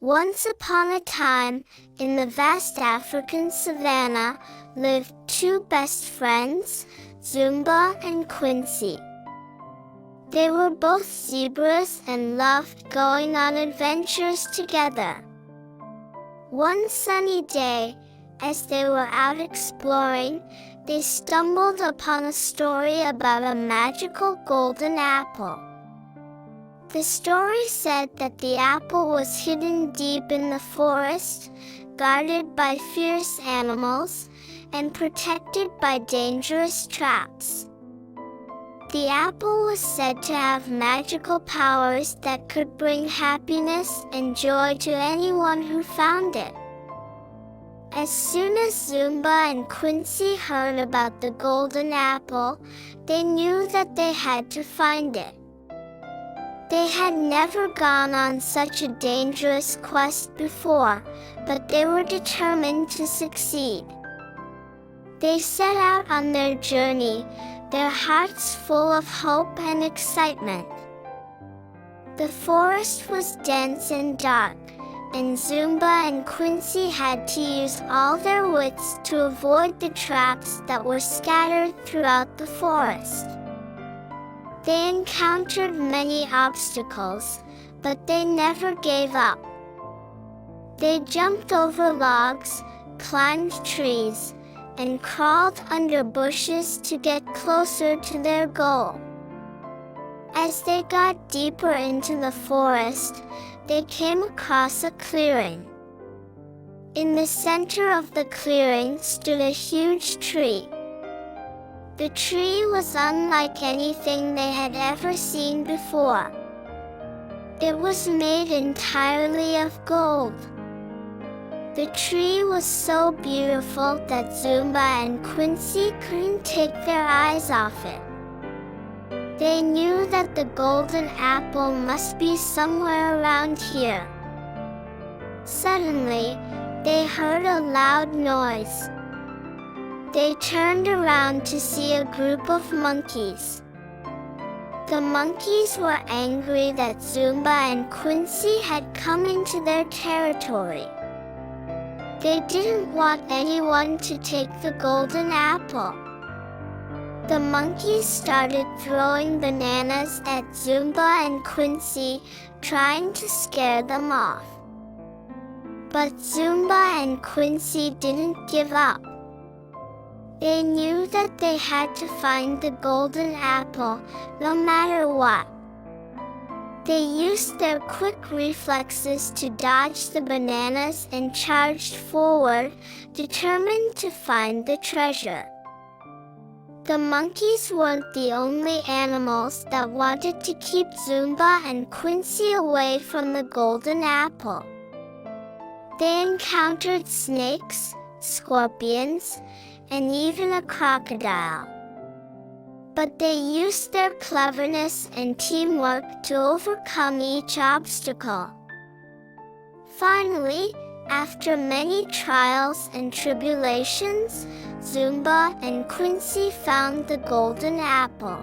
Once upon a time, in the vast African savanna, lived two best friends, Zumba and Quincy. They were both zebras and loved going on adventures together. One sunny day, as they were out exploring, they stumbled upon a story about a magical golden apple. The story said that the apple was hidden deep in the forest, guarded by fierce animals, and protected by dangerous traps. The apple was said to have magical powers that could bring happiness and joy to anyone who found it. As soon as Zumba and Quincy heard about the golden apple, they knew that they had to find it. They had never gone on such a dangerous quest before, but they were determined to succeed. They set out on their journey, their hearts full of hope and excitement. The forest was dense and dark, and Zumba and Quincy had to use all their wits to avoid the traps that were scattered throughout the forest. They encountered many obstacles, but they never gave up. They jumped over logs, climbed trees, and crawled under bushes to get closer to their goal. As they got deeper into the forest, they came across a clearing. In the center of the clearing stood a huge tree. The tree was unlike anything they had ever seen before. It was made entirely of gold. The tree was so beautiful that Zumba and Quincy couldn't take their eyes off it. They knew that the golden apple must be somewhere around here. Suddenly, they heard a loud noise. They turned around to see a group of monkeys. The monkeys were angry that Zumba and Quincy had come into their territory. They didn't want anyone to take the golden apple. The monkeys started throwing bananas at Zumba and Quincy, trying to scare them off. But Zumba and Quincy didn't give up. They knew that they had to find the golden apple, no matter what. They used their quick reflexes to dodge the bananas and charged forward, determined to find the treasure. The monkeys weren't the only animals that wanted to keep Zumba and Quincy away from the golden apple. They encountered snakes, scorpions, and even a crocodile. But they used their cleverness and teamwork to overcome each obstacle. Finally, after many trials and tribulations, Zumba and Quincy found the golden apple.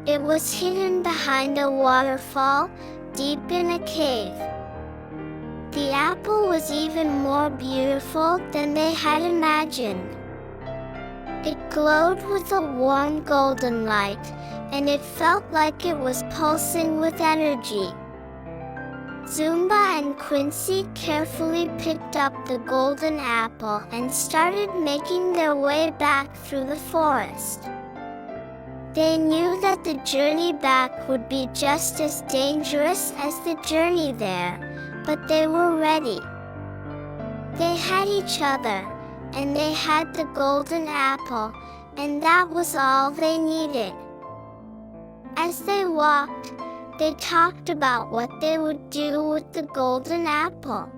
It was hidden behind a waterfall, deep in a cave. The apple was even more beautiful than they had imagined. It glowed with a warm golden light, and it felt like it was pulsing with energy. Zumba and Quincy carefully picked up the golden apple and started making their way back through the forest. They knew that the journey back would be just as dangerous as the journey there, but they were ready. They had each other, and they had the golden apple, and that was all they needed. As they walked, they talked about what they would do with the golden apple.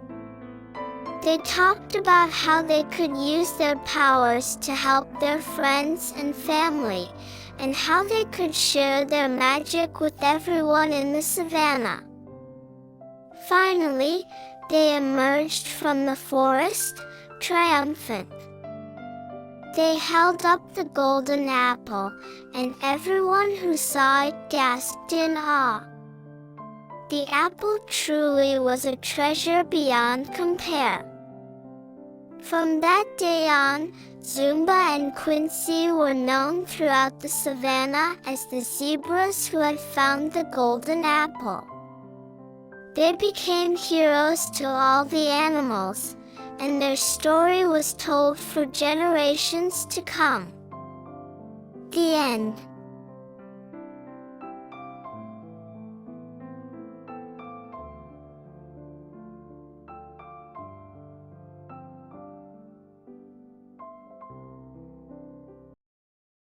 They talked about how they could use their powers to help their friends and family, and how they could share their magic with everyone in the savannah. Finally, they emerged from the forest, triumphant. They held up the golden apple, and everyone who saw it gasped in awe. The apple truly was a treasure beyond compare. From that day on, Zumba and Quincy were known throughout the savannah as the zebras who had found the golden apple. They became heroes to all the animals, and their story was told for generations to come. The end.